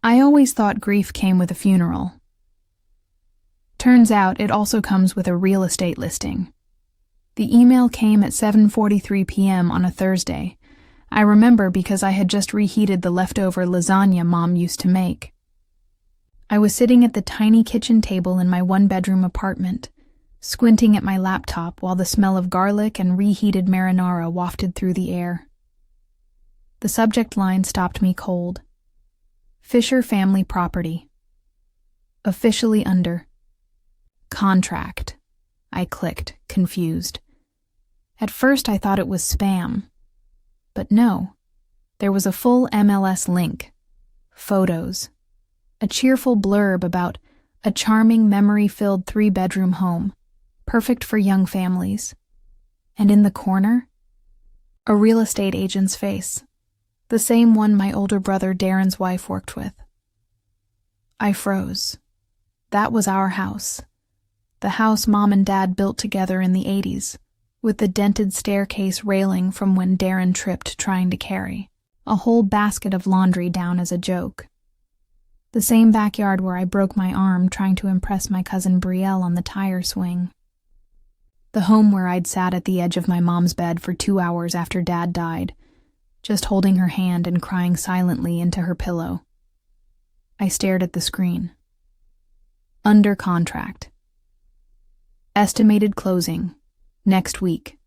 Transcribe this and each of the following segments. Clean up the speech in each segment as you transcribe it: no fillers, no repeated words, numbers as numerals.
I always thought grief came with a funeral. Turns out it also comes with a real estate listing. The email came at 7:43 p.m. on a Thursday. I remember because I had just reheated the leftover lasagna Mom used to make. I was sitting at the tiny kitchen table in my one-bedroom apartment, squinting at my laptop while the smell of garlic and reheated marinara wafted through the air. The subject line stopped me cold. Fisher family property. Officially under. Contract. I clicked, confused. At first I thought it was spam. But no, there was a full MLS link. Photos. A cheerful blurb about a charming, memory-filled 3-bedroom home, perfect for young families. And in the corner, a real estate agent's face, the same one my older brother Darren's wife worked with. I froze. That was our house. The house Mom and Dad built together in the 80s, with the dented staircase railing from when Darren tripped trying to carry a whole basket of laundry down as a joke. The same backyard where I broke my arm trying to impress my cousin Betrayal on the tire swing. The home where I'd sat at the edge of my mom's bed for 2 hours after Dad died, just holding her hand and crying silently into her pillow. I stared at the screen. Under contract. Estimated closing. Next week.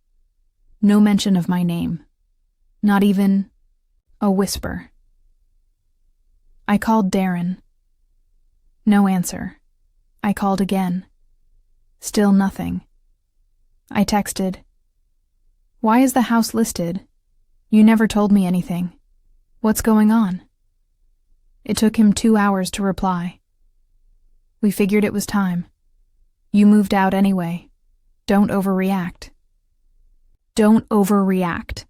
No mention of my name. Not even a whisper. I called Darren. No answer. I called again. Still nothing. I texted, "Why is the house listed? You never told me anything. What's going on?" It took him 2 hours to reply. "We figured it was time. You moved out anyway. Don't overreact." Don't overreact.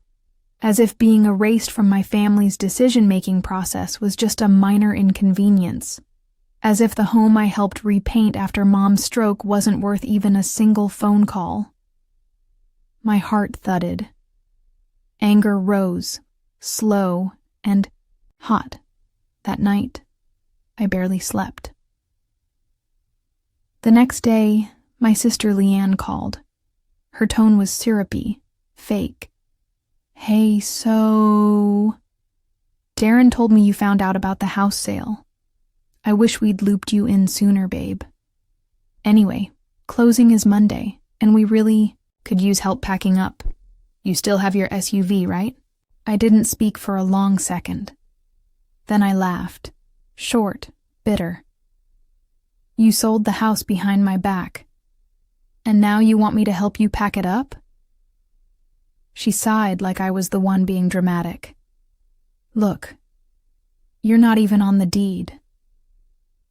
As if being erased from my family's decision-making process was just a minor inconvenience. As if the home I helped repaint after Mom's stroke wasn't worth even a single phone call. My heart thudded. Anger rose, slow and hot. That night, I barely slept. The next day, my sister Leanne called. Her tone was syrupy, fake. "Hey, so... Darren told me you found out about the house sale. I wish we'd looped you in sooner, babe. Anyway, closing is Monday, and we really could use help packing up. You still have your SUV, right?" I didn't speak for a long second. Then I laughed, short, bitter. "You sold the house behind my back, and now you want me to help you pack it up?" She sighed like I was the one being dramatic. "Look, you're not even on the deed.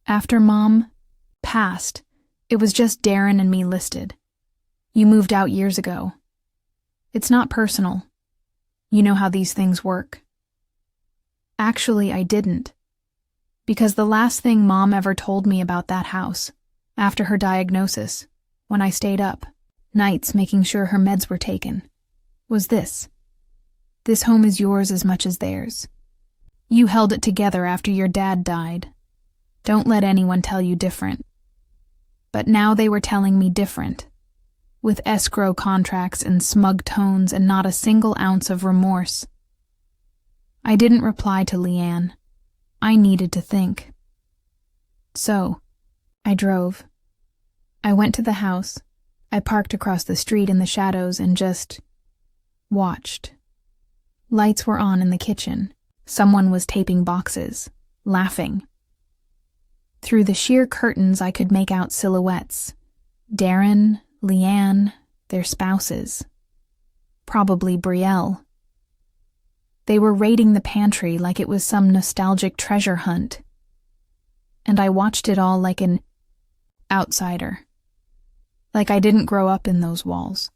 After Mom passed, it was just Darren and me listed. You moved out years ago. It's not personal. You know how these things work." Actually, I didn't. Because the last thing Mom ever told me about that house, after her diagnosis, when I stayed up, nights making sure her meds were taken, was this. "This home is yours as much as theirs. You held it together after your dad died. Don't let anyone tell you different." But now they were telling me different, with escrow contracts and smug tones and not a single ounce of remorse. I didn't reply to Leanne. I needed to think. So, I drove. I went to the house. I parked across the street in the shadows and just watched. Lights were on in the kitchen. Someone was taping boxes, laughing. Through the sheer curtains I could make out silhouettes. Darren, Leanne, their spouses. Probably Betrayal. They were raiding the pantry like it was some nostalgic treasure hunt. And I watched it all like an outsider. Like I didn't grow up in those walls.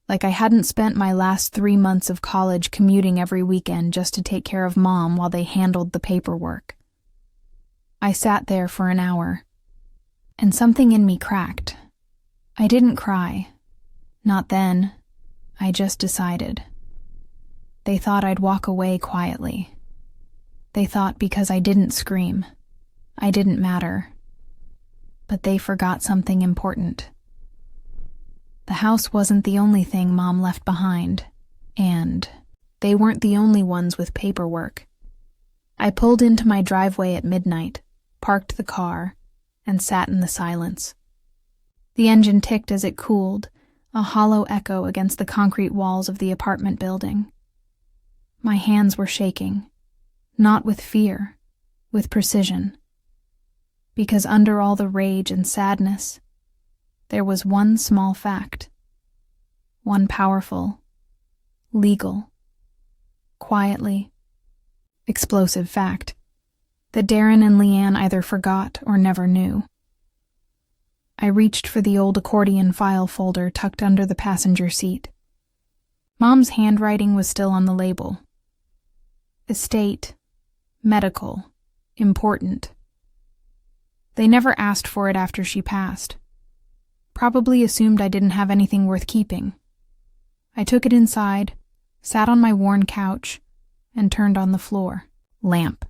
Like I hadn't spent my last 3 months of college commuting every weekend just to take care of Mom while they handled the paperwork. I sat there for an hour, and something in me cracked. I didn't cry. Not then. I just decided. They thought I'd walk away quietly. They thought because I didn't scream, I didn't matter. But they forgot something important. The house wasn't the only thing Mom left behind, and they weren't the only ones with paperwork. I pulled into my driveway at midnight, parked the car, and sat in the silence. The engine ticked as it cooled, a hollow echo against the concrete walls of the apartment building. My hands were shaking, not with fear, with precision. Because under all the rage and sadness, there was one small fact. One powerful, legal, quietly explosive fact that Darren and Leanne either forgot or never knew. I reached for the old accordion file folder tucked under the passenger seat. Mom's handwriting was still on the label. Estate, medical, important. They never asked for it after she passed. Probably assumed I didn't have anything worth keeping. I took it inside, sat on my worn couch, and turned on the floor. Lamp.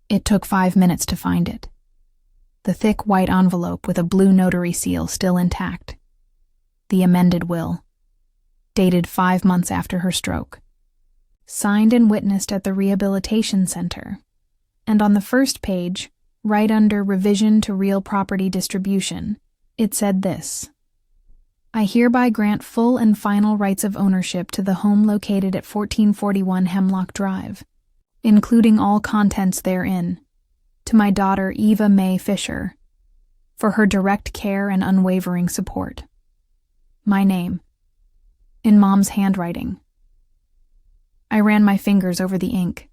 It took 5 minutes to find it. The thick white envelope with a blue notary seal still intact. The amended will. Dated 5 months after her stroke. Signed and witnessed at the rehabilitation center. And on the first page, right under revision to real property distribution, it said this: I hereby grant full and final rights of ownership to the home located at 1441 Hemlock Drive, including all contents therein, to my daughter Eva Mae Fisher, for her direct care and unwavering support. My name, in Mom's handwriting. I ran my fingers over the ink.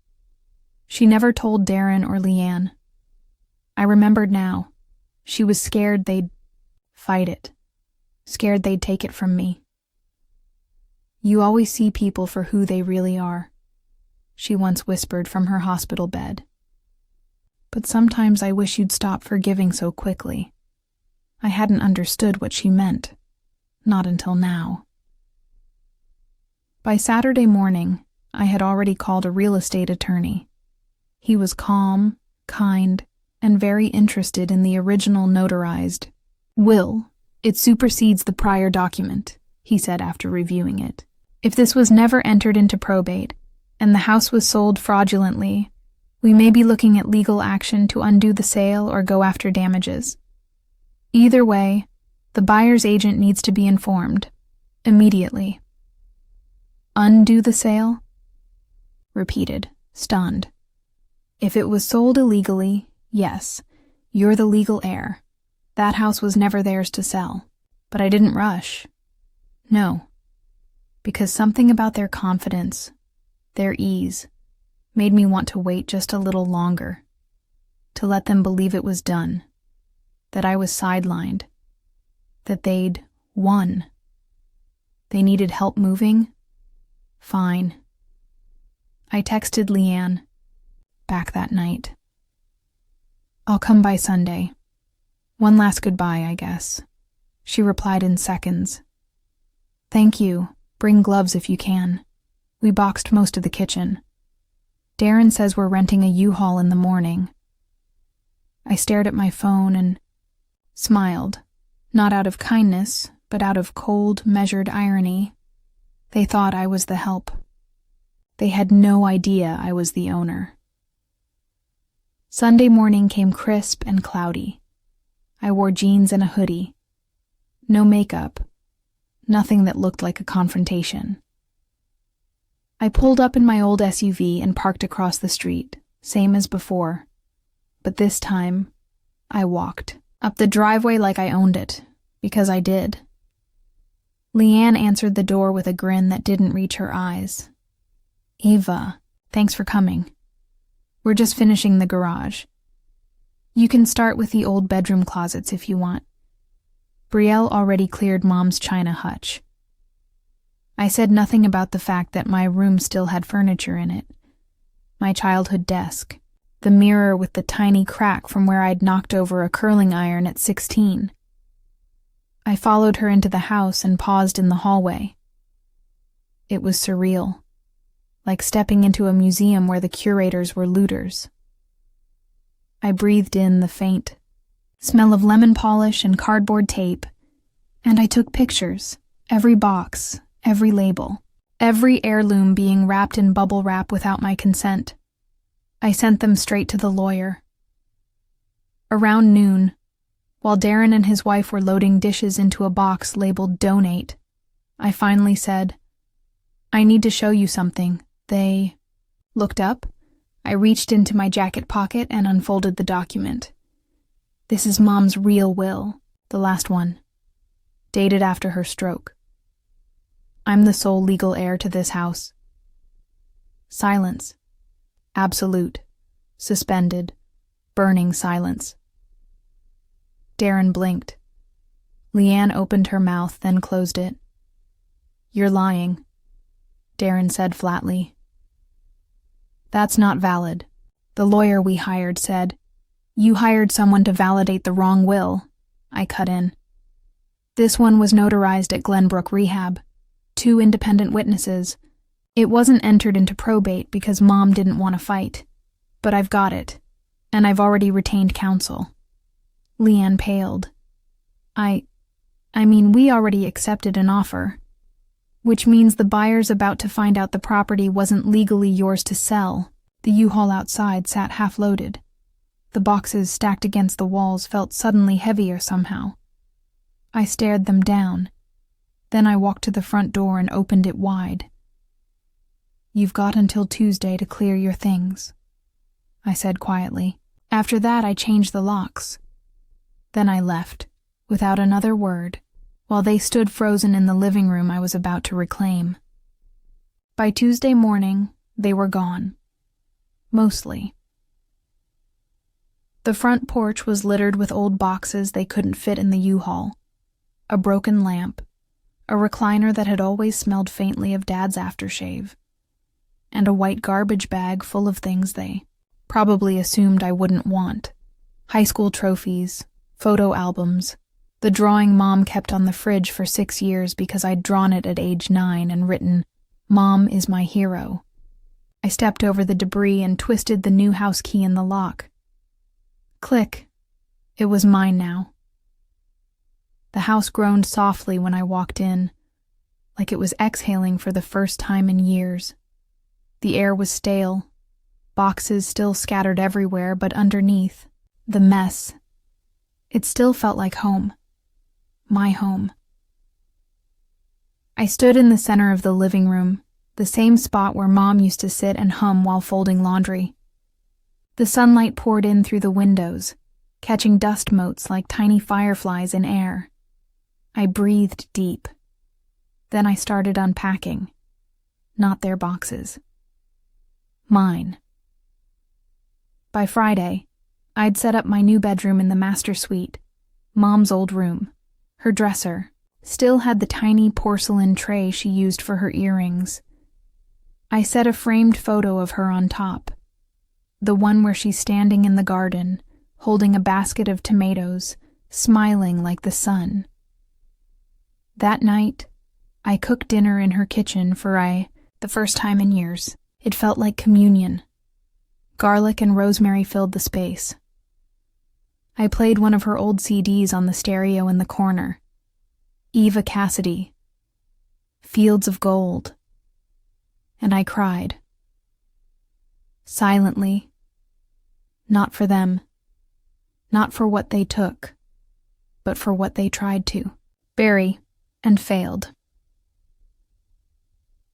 She never told Darren or Leanne. I remembered now. She was scared they'd fight it. Scared they'd take it from me. You always see people for who they really are, she once whispered from her hospital bed. But sometimes I wish you'd stop forgiving so quickly. I hadn't understood what she meant. Not until now. By Saturday morning, I had already called a real estate attorney. He was calm, kind, and very interested in the original notarized will. It supersedes the prior document, he said after reviewing it. If this was never entered into probate, and the house was sold fraudulently, we may be looking at legal action to undo the sale or go after damages. Either way, the buyer's agent needs to be informed, immediately. Undo the sale? Repeated, stunned. If it was sold illegally, yes, you're the legal heir. That house was never theirs to sell. But I didn't rush. No. Because something about their confidence, their ease, made me want to wait just a little longer. To let them believe it was done. That I was sidelined. That they'd won. They needed help moving? Fine. I texted Leanne, back that night. I'll come by Sunday. One last goodbye, I guess. She replied in seconds. Thank you. Bring gloves if you can. We boxed most of the kitchen. Darren says we're renting a U-Haul in the morning. I stared at my phone and smiled, not out of kindness, but out of cold, measured irony. They thought I was the help. They had no idea I was the owner. Sunday morning came crisp and cloudy. I wore jeans and a hoodie. No makeup. Nothing that looked like a confrontation. I pulled up in my old SUV and parked across the street, same as before. But this time, I walked. Up the driveway like I owned it, because I did. Leanne answered the door with a grin that didn't reach her eyes. Eva, thanks for coming. We're just finishing the garage. You can start with the old bedroom closets if you want. Brielle already cleared Mom's china hutch. I said nothing about the fact that my room still had furniture in it. My childhood desk, the mirror with the tiny crack from where I'd knocked over a curling iron at 16. I followed her into the house and paused in the hallway. It was surreal. like stepping into a museum where the curators were looters. I breathed in the faint smell of lemon polish and cardboard tape, and I took pictures, every box, every label, every heirloom being wrapped in bubble wrap without my consent. I sent them straight to the lawyer. Around noon, while Darren and his wife were loading dishes into a box labeled Donate, I finally said, "I need to show you something." They looked up. I reached into my jacket pocket and unfolded the document. This is Mom's real will, the last one, dated after her stroke. I'm the sole legal heir to this house. Silence. Absolute. Suspended. Burning silence. Darren blinked. Leanne opened her mouth, then closed it. "You're lying," Darren said flatly. "That's not valid. The lawyer we hired said." "You hired someone to validate the wrong will," I cut in. "This one was notarized at Glenbrook Rehab. 2 independent witnesses. It wasn't entered into probate because Mom didn't want to fight. But I've got it, and I've already retained counsel." Leanne paled. I mean, we already accepted an offer, which means the buyer's about to find out the property wasn't legally yours to sell. The U-Haul outside sat half-loaded. The boxes stacked against the walls felt suddenly heavier somehow. I stared them down. Then I walked to the front door and opened it wide. "You've got until Tuesday to clear your things," I said quietly. After that, I changed the locks. Then I left, without another word, while they stood frozen in the living room I was about to reclaim. By Tuesday morning, they were gone. Mostly. The front porch was littered with old boxes they couldn't fit in the U-Haul. A broken lamp, a recliner that had always smelled faintly of Dad's aftershave, and a white garbage bag full of things they probably assumed I wouldn't want. High school trophies, photo albums, the drawing Mom kept on the fridge for 6 years because I'd drawn it at age 9 and written, "Mom is my hero." I stepped over the debris and twisted the new house key in the lock. Click. It was mine now. The house groaned softly when I walked in, like it was exhaling for the first time in years. The air was stale, boxes still scattered everywhere, but underneath, the mess. It still felt like home. My home. I stood in the center of the living room, the same spot where Mom used to sit and hum while folding laundry. The sunlight poured in through the windows, catching dust motes like tiny fireflies in air. I breathed deep. Then I started unpacking. Not their boxes. Mine. By Friday, I'd set up my new bedroom in the master suite, Mom's old room. Her dresser still had the tiny porcelain tray she used for her earrings. I set a framed photo of her on top, the one where she's standing in the garden, holding a basket of tomatoes, smiling like the sun. That night, I cooked dinner in her kitchen for the first time in years. It felt like communion. Garlic and rosemary filled the space. I played one of her old CDs on the stereo in the corner. Eva Cassidy. Fields of Gold. And I cried. Silently. Not for them. Not for what they took, but for what they tried to. Bury, and failed.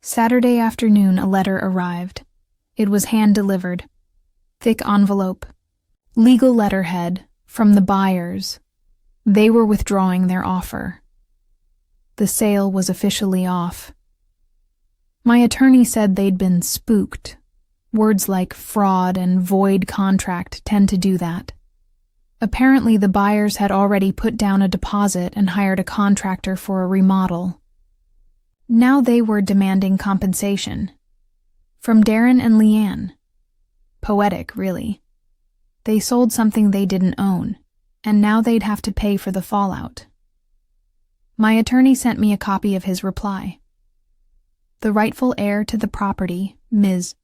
Saturday afternoon, a letter arrived. It was hand-delivered. Thick envelope. Legal letterhead from the buyers. They were withdrawing their offer. The sale was officially off. My attorney said they'd been spooked. Words like fraud and void contract tend to do that. Apparently, the buyers had already put down a deposit and hired a contractor for a remodel. Now they were demanding compensation. From Darren and Leanne. Poetic, really. They sold something they didn't own, and now they'd have to pay for the fallout. My attorney sent me a copy of his reply. The rightful heir to the property Ms.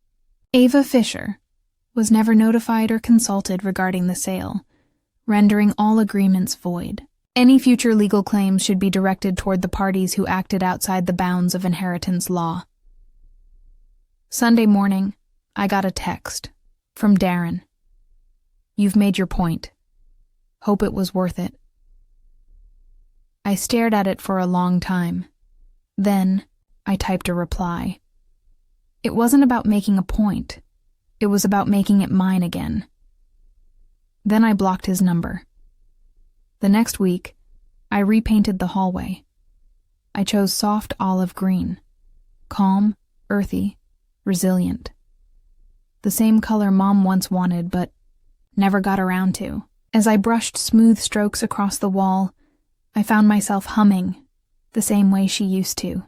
Ava Fisher, was never notified or consulted regarding the sale, rendering all agreements void. Any future legal claims should be directed toward the parties who acted outside the bounds of inheritance law. Sunday morning, I got a text from Darren. "You've made your point. Hope it was worth it." I stared at it for a long time. Then, I typed a reply. It wasn't about making a point. It was about making it mine again. Then I blocked his number. The next week, I repainted the hallway. I chose soft olive green, calm, earthy, resilient. The same color Mom once wanted but never got around to. As I brushed smooth strokes across the wall, I found myself humming the same way she used to.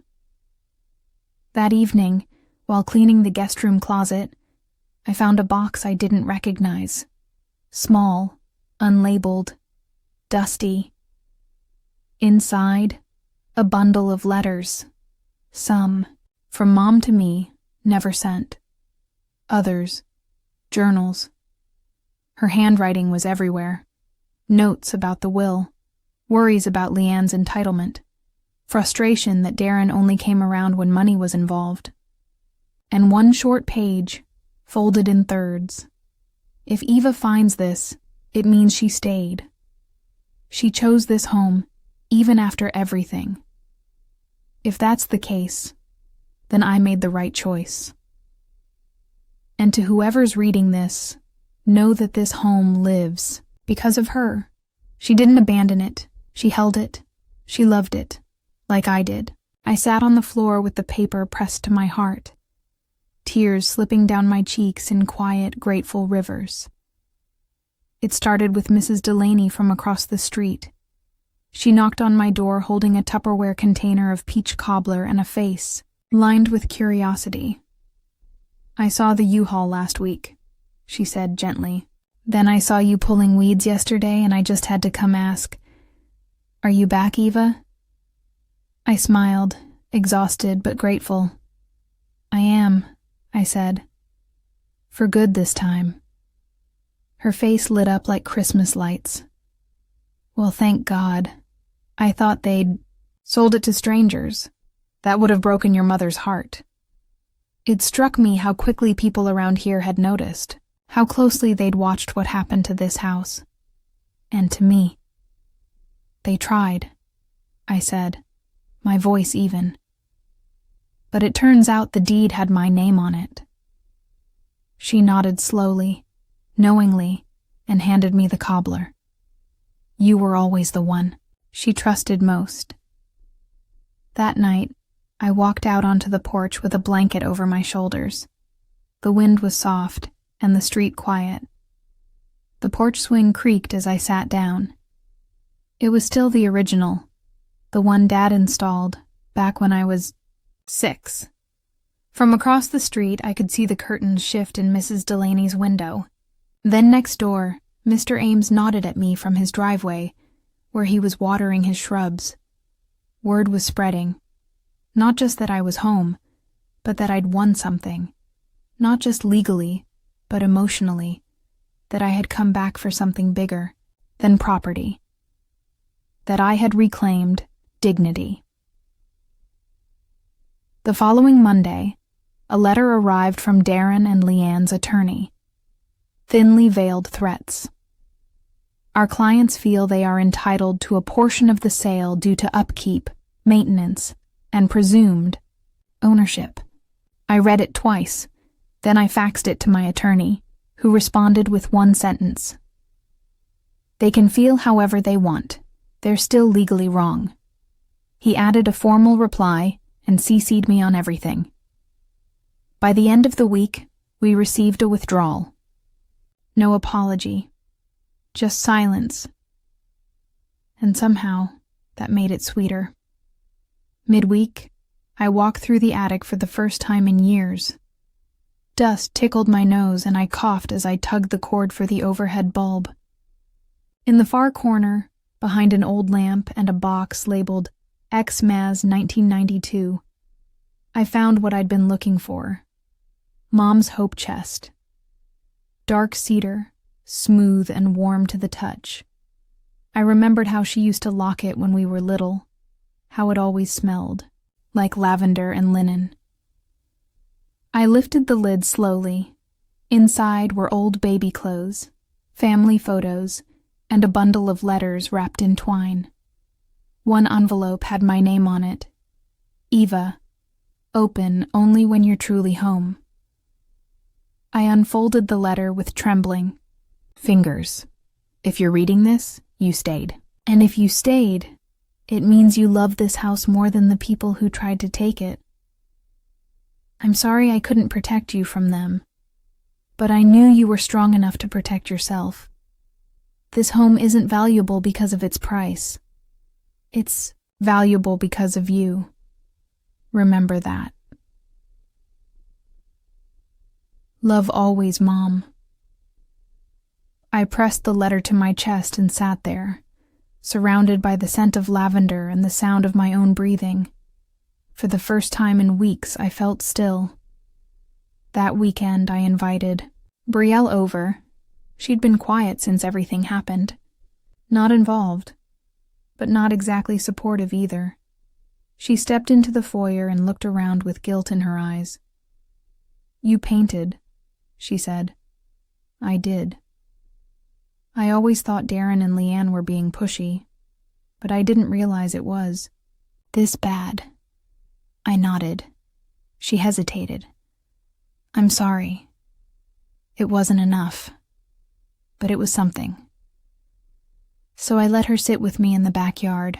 That evening, while cleaning the guest room closet, I found a box I didn't recognize. Small, unlabeled, dusty. Inside, a bundle of letters. Some, from Mom to me, never sent. Others, journals. Her handwriting was everywhere. Notes about the will. Worries about Leanne's entitlement. Frustration that Darren only came around when money was involved. And one short page, folded in thirds. If Eva finds this, it means she stayed. She chose this home, even after everything. If that's the case, then I made the right choice. And to whoever's reading this, know that this home lives because of her. She didn't abandon it. She held it. She loved it, like I did. I sat on the floor with the paper pressed to my heart, tears slipping down my cheeks in quiet, grateful rivers. It started with Mrs. Delaney from across the street. She knocked on my door holding a Tupperware container of peach cobbler and a face lined with curiosity. "I saw the U-Haul last week," she said gently. "Then I saw you pulling weeds yesterday and I just had to come ask, are you back, Eva?" I smiled, exhausted but grateful. "I am," I said. "For good this time." Her face lit up like Christmas lights. "Well, thank God. I thought they'd sold it to strangers. That would have broken your mother's heart." It struck me how quickly people around here had noticed, how closely they'd watched what happened to this house. And to me. "They tried," I said, my voice even. "But it turns out the deed had my name on it." She nodded slowly, knowingly, and handed me the cobbler. "You were always the one she trusted most." That night, I walked out onto the porch with a blanket over my shoulders. The wind was soft, and the street quiet. The porch swing creaked as I sat down. It was still the original, the one Dad installed back when I was 6. From across the street, I could see the curtains shift in Mrs. Delaney's window. Then next door, Mr. Ames nodded at me from his driveway, where he was watering his shrubs. Word was spreading. Not just that I was home, but that I'd won something. Not just legally, but emotionally. That I had come back for something bigger than property. That I had reclaimed dignity. The following Monday, a letter arrived from Darren and Leanne's attorney. Thinly veiled threats. "Our clients feel they are entitled to a portion of the sale due to upkeep, maintenance, and presumed ownership." I read it twice, then I faxed it to my attorney, who responded with one sentence. "They can feel however they want. They're still legally wrong." He added a formal reply and CC'd me on everything. By the end of the week, we received a withdrawal. No apology, just silence. And somehow, that made it sweeter. Midweek, I walked through the attic for the first time in years. Dust tickled my nose and I coughed as I tugged the cord for the overhead bulb. In the far corner, behind an old lamp and a box labeled Xmas 1992, I found what I'd been looking for. Mom's hope chest. Dark cedar, smooth and warm to the touch. I remembered how she used to lock it when we were little, how it always smelled, like lavender and linen. I lifted the lid slowly. Inside were old baby clothes, family photos, and a bundle of letters wrapped in twine. One envelope had my name on it. Eva. Open only when you're truly home. I unfolded the letter with trembling fingers. If you're reading this, you stayed. And if you stayed, it means you love this house more than the people who tried to take it. I'm sorry I couldn't protect you from them, but I knew you were strong enough to protect yourself. This home isn't valuable because of its price. It's valuable because of you. Remember that. Love always, Mom. I pressed the letter to my chest and sat there, surrounded by the scent of lavender and the sound of my own breathing. For the first time in weeks, I felt still. That weekend, I invited Betrayal over. She'd been quiet since everything happened. Not involved, but not exactly supportive either. She stepped into the foyer and looked around with guilt in her eyes. You painted, she said. I did. I always thought Darren and Leanne were being pushy, but I didn't realize it was this bad. I nodded. She hesitated. I'm sorry. It wasn't enough, but it was something. So I let her sit with me in the backyard,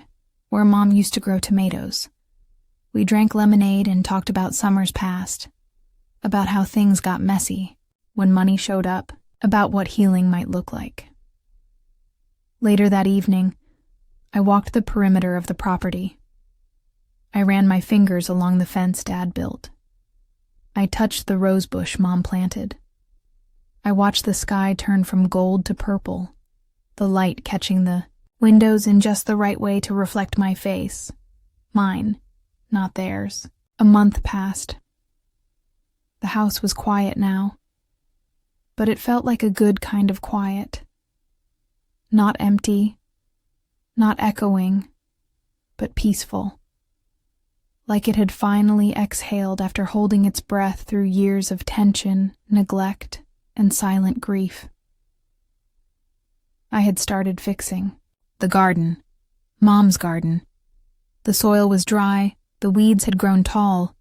where Mom used to grow tomatoes. We drank lemonade and talked about summers past, about how things got messy when money showed up, about what healing might look like. Later that evening, I walked the perimeter of the property. I ran my fingers along the fence Dad built. I touched the rose bush Mom planted. I watched the sky turn from gold to purple, the light catching the windows in just the right way to reflect my face. Mine, not theirs. A month passed. The house was quiet now, but it felt like a good kind of quiet. Not empty, not echoing, but peaceful. Like it had finally exhaled after holding its breath through years of tension, neglect, and silent grief. I had started fixing the garden, Mom's garden. The soil was dry, the weeds had grown tall,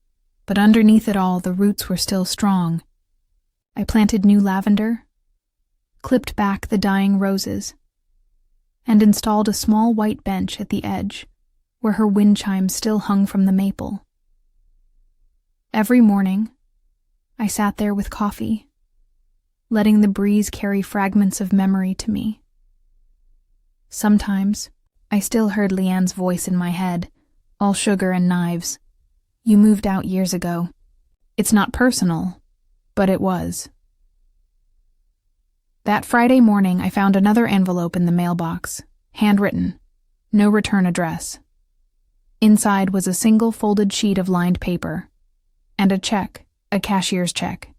but underneath it all the roots were still strong. I planted new lavender, clipped back the dying roses, and installed a small white bench at the edge, where her wind chimes still hung from the maple. Every morning, I sat there with coffee, letting the breeze carry fragments of memory to me. Sometimes, I still heard Leanne's voice in my head, all sugar and knives. You moved out years ago. It's not personal, but it was. That Friday morning, I found another envelope in the mailbox, handwritten, no return address. Inside was a single folded sheet of lined paper, and a check, a cashier's check.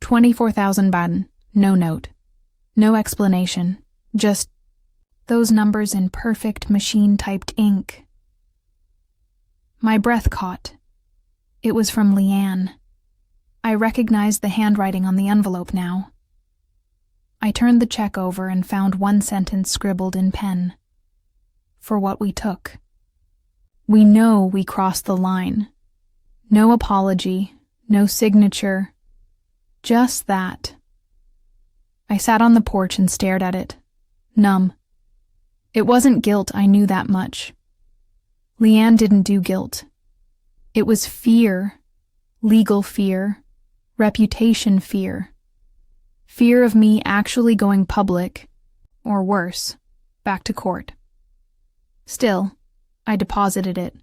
24,000 baden, no note, no explanation, just those numbers in perfect machine-typed ink. My breath caught. It was from Leanne. I recognized the handwriting on the envelope now. I turned the check over and found one sentence scribbled in pen. For what we took. We know we crossed the line. No apology, no signature, just that. I sat on the porch and stared at it, numb. It wasn't guilt, I knew that much. Leanne didn't do guilt. It was fear, legal fear, reputation fear. Fear of me actually going public, or worse, back to court. Still, I deposited it,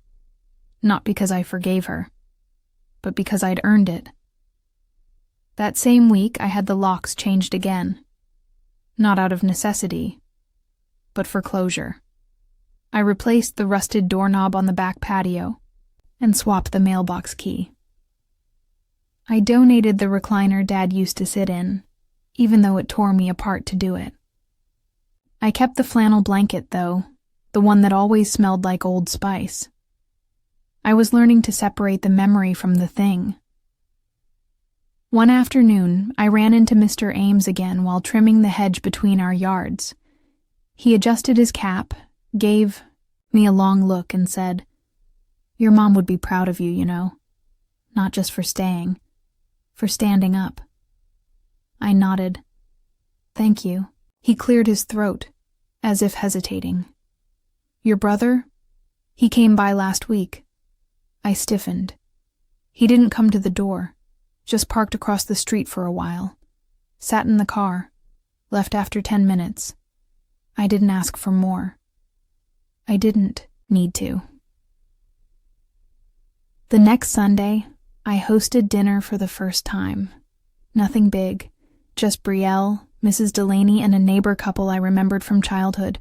not because I forgave her, but because I'd earned it. That same week, I had the locks changed again, not out of necessity, but for closure. I replaced the rusted doorknob on the back patio and swapped the mailbox key. I donated the recliner Dad used to sit in, even though it tore me apart to do it. I kept the flannel blanket, though, the one that always smelled like Old Spice. I was learning to separate the memory from the thing. One afternoon, I ran into Mr. Ames again while trimming the hedge between our yards. He adjusted his cap, gave me a long look, and said, "Your mom would be proud of you, you know. Not just for staying, for standing up." I nodded. "Thank you." He cleared his throat, as if hesitating. "Your brother? He came by last week." I stiffened. He didn't come to the door, just parked across the street for a while. Sat in the car, left after 10 minutes. I didn't ask for more. I didn't need to. The next Sunday, I hosted dinner for the first time. Nothing big, just Brielle, Mrs. Delaney, and a neighbor couple I remembered from childhood.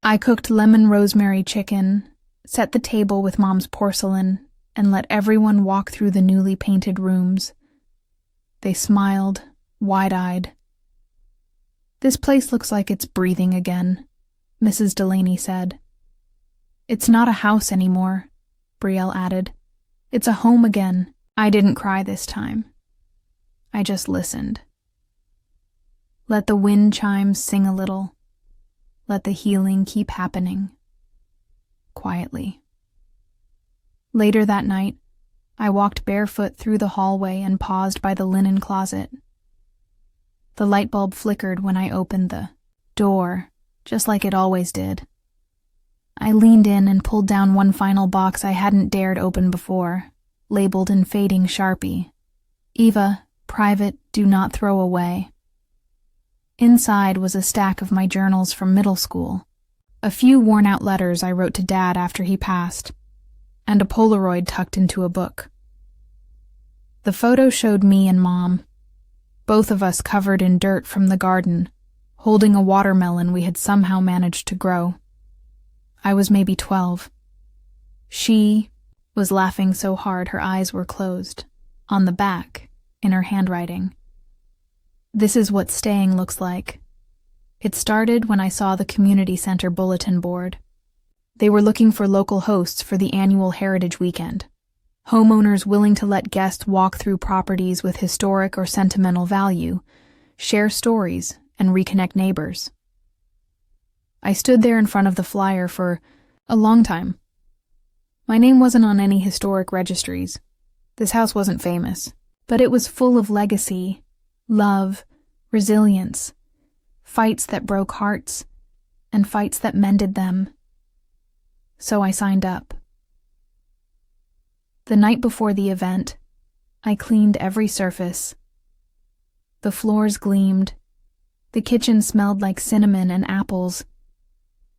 I cooked lemon rosemary chicken, set the table with Mom's porcelain, and let everyone walk through the newly painted rooms. They smiled, wide-eyed. "This place looks like it's breathing again," Mrs. Delaney said. "It's not a house anymore," Brielle added. "It's a home again." I didn't cry this time. I just listened. Let the wind chimes sing a little. Let the healing keep happening. Quietly. Later that night, I walked barefoot through the hallway and paused by the linen closet. The light bulb flickered when I opened the door, just like it always did. I leaned in and pulled down one final box I hadn't dared open before, labeled in fading Sharpie. "Eva, private, do not throw away." Inside was a stack of my journals from middle school, a few worn-out letters I wrote to Dad after he passed, and a Polaroid tucked into a book. The photo showed me and Mom, both of us covered in dirt from the garden, holding a watermelon we had somehow managed to grow. I was maybe 12. She was laughing so hard her eyes were closed, on the back, in her handwriting. This is what staying looks like. It started when I saw the community center bulletin board. They were looking for local hosts for the annual Heritage Weekend. Homeowners willing to let guests walk through properties with historic or sentimental value, share stories, and reconnect neighbors. I stood there in front of the flyer for a long time. My name wasn't on any historic registries. This house wasn't famous, but it was full of legacy, love, resilience, fights that broke hearts, and fights that mended them. So I signed up. The night before the event, I cleaned every surface. The floors gleamed. The kitchen smelled like cinnamon and apples.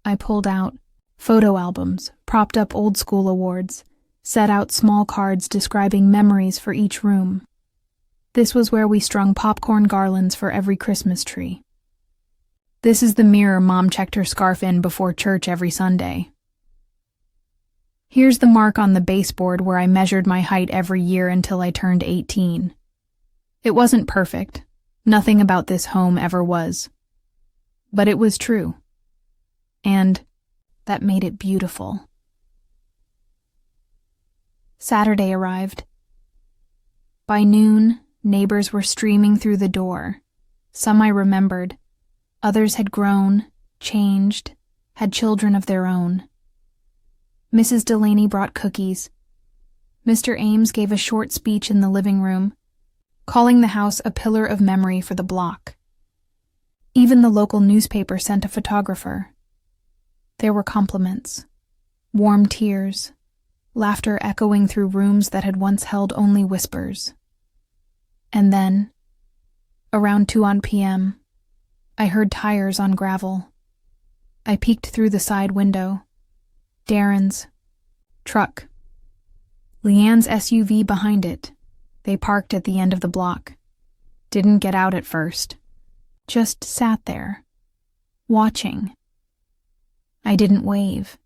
I pulled out photo albums, propped up old school awards, set out small cards describing memories for each room. This was where we strung popcorn garlands for every Christmas tree. This is the mirror Mom checked her scarf in before church every Sunday. Here's the mark on the baseboard where I measured my height every year until I turned 18. It wasn't perfect. Nothing about this home ever was. But it was true. And that made it beautiful. Saturday arrived. By noon, neighbors were streaming through the door. Some I remembered. Others had grown, changed, had children of their own. Mrs. Delaney brought cookies. Mr. Ames gave a short speech in the living room, calling the house a pillar of memory for the block. Even the local newspaper sent a photographer. There were compliments, warm tears, laughter echoing through rooms that had once held only whispers. And then, around 2 p.m., I heard tires on gravel. I peeked through the side window. Darren's truck. Leanne's SUV behind it. They parked at the end of the block. Didn't get out at first. Just sat there, watching. I didn't wave.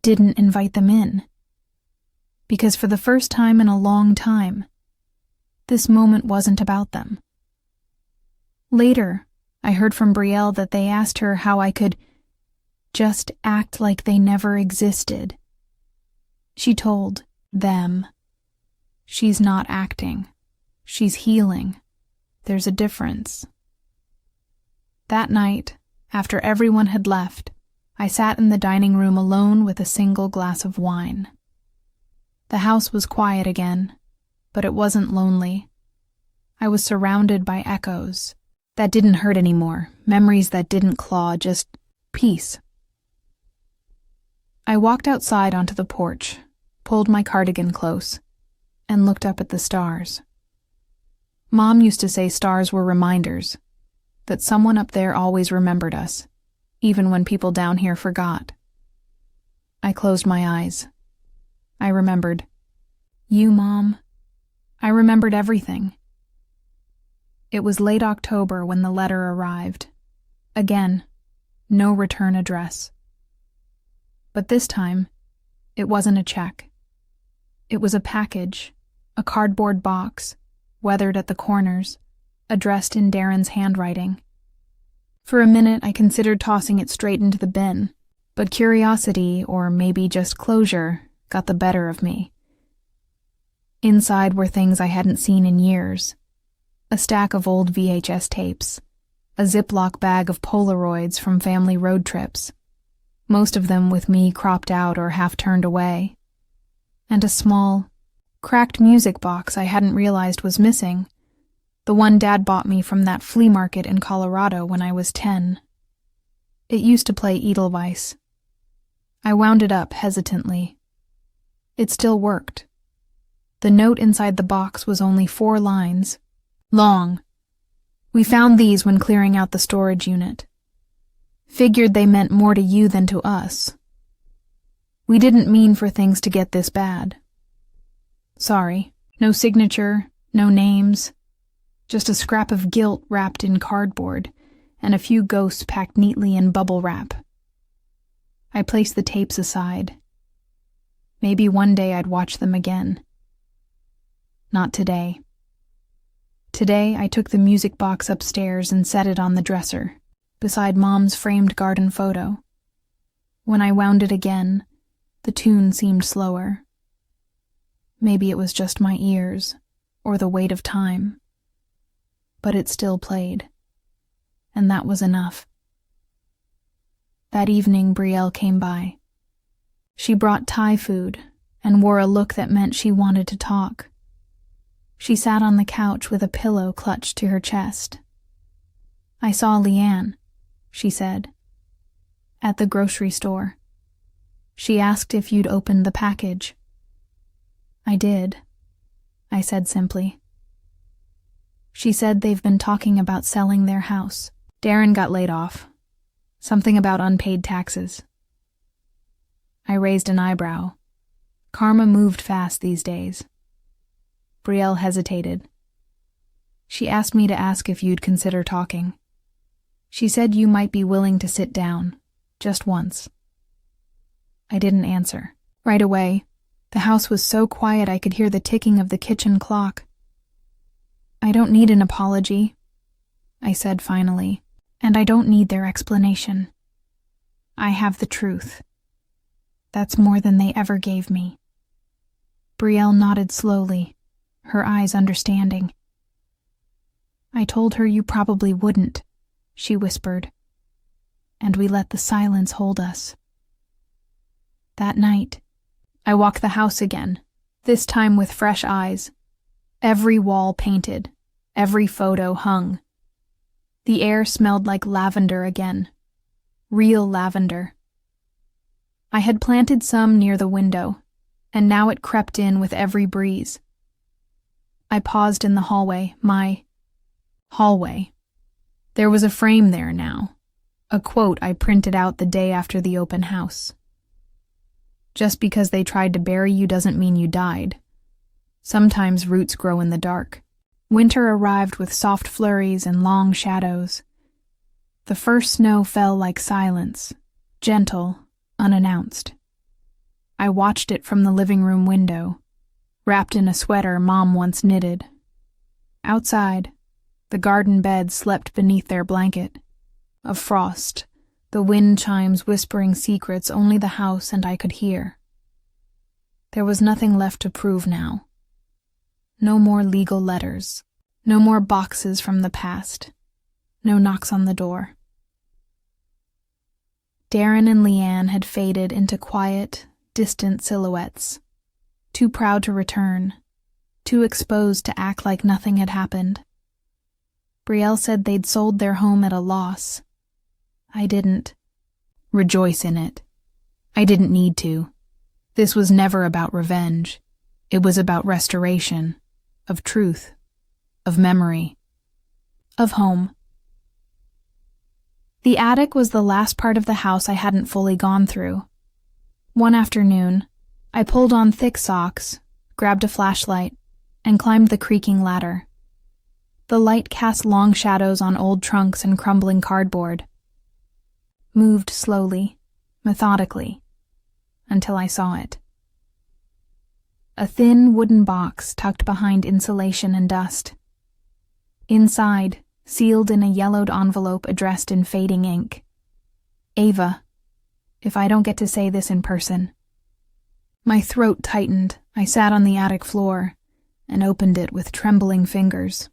Didn't invite them in. Because for the first time in a long time, This moment wasn't about them. Later, I heard from Brielle that they asked her how I could just act like they never existed. She told them, "She's not acting. She's healing. There's a difference." That night, after everyone had left, I sat in the dining room alone with a single glass of wine. The house was quiet again, but it wasn't lonely. I was surrounded by echoes that didn't hurt anymore, memories that didn't claw, just peace. I walked outside onto the porch, pulled my cardigan close, and looked up at the stars. Mom used to say stars were reminders, that someone up there always remembered us, even when people down here forgot. I closed my eyes. I remembered. You, Mom. I remembered everything. It was late October when the letter arrived. Again, no return address. But this time, it wasn't a check. It was a package, a cardboard box, weathered at the corners, addressed in Darren's handwriting. For a minute, I considered tossing it straight into the bin, but curiosity, or maybe just closure, got the better of me. Inside were things I hadn't seen in years. A stack of old VHS tapes, a Ziploc bag of Polaroids from family road trips, most of them with me cropped out or half turned away, and a small, cracked music box I hadn't realized was missing, the one Dad bought me from that flea market in Colorado when I was 10. It used to play Edelweiss. I wound it up hesitantly. It still worked. The note inside the box was only 4 lines. Long. We found these when clearing out the storage unit. Figured they meant more to you than to us. We didn't mean for things to get this bad. Sorry. No signature, no names. Just a scrap of guilt wrapped in cardboard, and a few ghosts packed neatly in bubble wrap. I placed the tapes aside. Maybe one day I'd watch them again. Not today. Today, I took the music box upstairs and set it on the dresser, beside Mom's framed garden photo. When I wound it again, the tune seemed slower. Maybe it was just my ears, or the weight of time. But it still played, and that was enough. That evening, Brielle came by. She brought Thai food and wore a look that meant she wanted to talk. She sat on the couch with a pillow clutched to her chest. "I saw Leanne," she said, "at the grocery store. She asked if you'd opened the package." "I did," I said simply. She said they've been talking about selling their house. Darren got laid off. Something about unpaid taxes. I raised an eyebrow. Karma moved fast these days. Brielle hesitated. "She asked me to ask if you'd consider talking. She said you might be willing to sit down, just once." I didn't answer. Right away, the house was so quiet I could hear the ticking of the kitchen clock. "I don't need an apology," I said finally, "and I don't need their explanation. I have the truth. That's more than they ever gave me." Brielle nodded slowly, her eyes understanding. "I told her you probably wouldn't," she whispered, and we let the silence hold us. That night, I walked the house again, this time with fresh eyes. Every wall painted, every photo hung. The air smelled like lavender again. Real lavender. I had planted some near the window, and now it crept in with every breeze. I paused in the hallway, my hallway. There was a frame there now, a quote I printed out the day after the open house. "Just because they tried to bury you doesn't mean you died. Sometimes roots grow in the dark." Winter arrived with soft flurries and long shadows. The first snow fell like silence, gentle, unannounced. I watched it from the living room window, wrapped in a sweater Mom once knitted, Outside, the garden bed slept beneath their blanket. Of frost, the wind chimes whispering secrets only the house and I could hear. There was nothing left to prove now. No more legal letters. No more boxes from the past. No knocks on the door. Darren and Leanne had faded into quiet, distant silhouettes. Too proud to return. Too exposed to act like nothing had happened. Brielle said they'd sold their home at a loss. I didn't. Rejoice in it. I didn't need to. This was never about revenge. It was about restoration. Of truth. Of memory. Of home. The attic was the last part of the house I hadn't fully gone through. One afternoon, I pulled on thick socks, grabbed a flashlight, and climbed the creaking ladder. The light cast long shadows on old trunks and crumbling cardboard. Moved slowly, methodically, until I saw it. A thin wooden box tucked behind insulation and dust. Inside, sealed in a yellowed envelope addressed in fading ink. Ava, if I don't get to say this in person. My throat tightened. I sat on the attic floor and opened it with trembling fingers.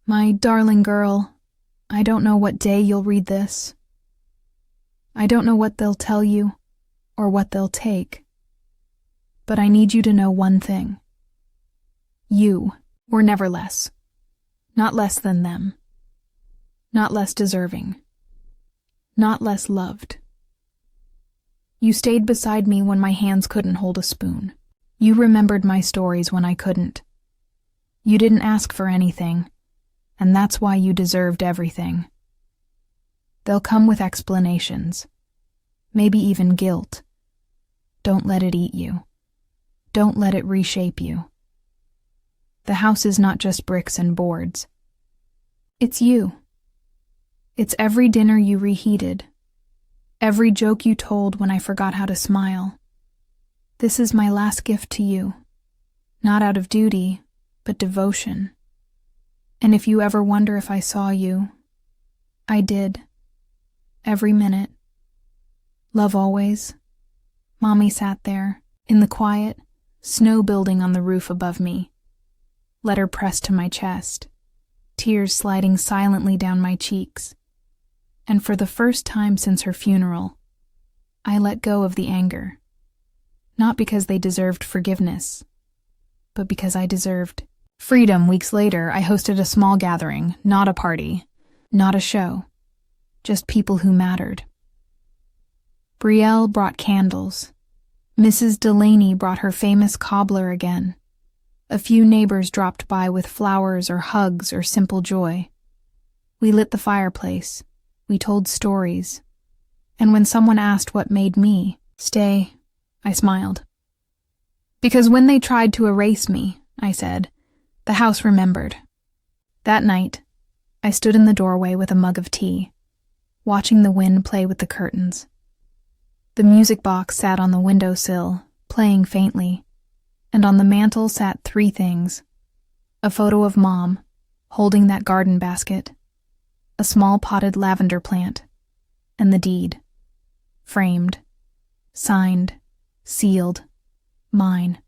My darling girl, I don't know what day you'll read this. I don't know what they'll tell you or what they'll take. But I need you to know one thing. You were never less. Not less than them. Not less deserving. Not less loved. You stayed beside me when my hands couldn't hold a spoon. You remembered my stories when I couldn't. You didn't ask for anything, and that's why you deserved everything. They'll come with explanations. Maybe even guilt. Don't let it eat you. Don't let it reshape you. The house is not just bricks and boards. It's you. It's every dinner you reheated. Every joke you told when I forgot how to smile. This is my last gift to you. Not out of duty, but devotion. And if you ever wonder if I saw you, I did. Every minute. Love always. Mommy sat there, in the quiet, snow building on the roof above me. Letter pressed to my chest, tears sliding silently down my cheeks. And for the first time since her funeral, I let go of the anger. Not because they deserved forgiveness, but because I deserved freedom. Weeks later, I hosted a small gathering, not a party, not a show, just people who mattered. Brielle brought candles. Mrs. Delaney brought her famous cobbler again. A few neighbors dropped by with flowers or hugs or simple joy. We lit the fireplace. We told stories. And when someone asked what made me stay, I smiled. Because when they tried to erase me, I said, the house remembered. That night, I stood in the doorway with a mug of tea, watching the wind play with the curtains. The music box sat on the windowsill, playing faintly, and on the mantel sat three things: a photo of Mom, holding that garden basket, a small potted lavender plant, and the deed. Framed, signed, sealed, mine.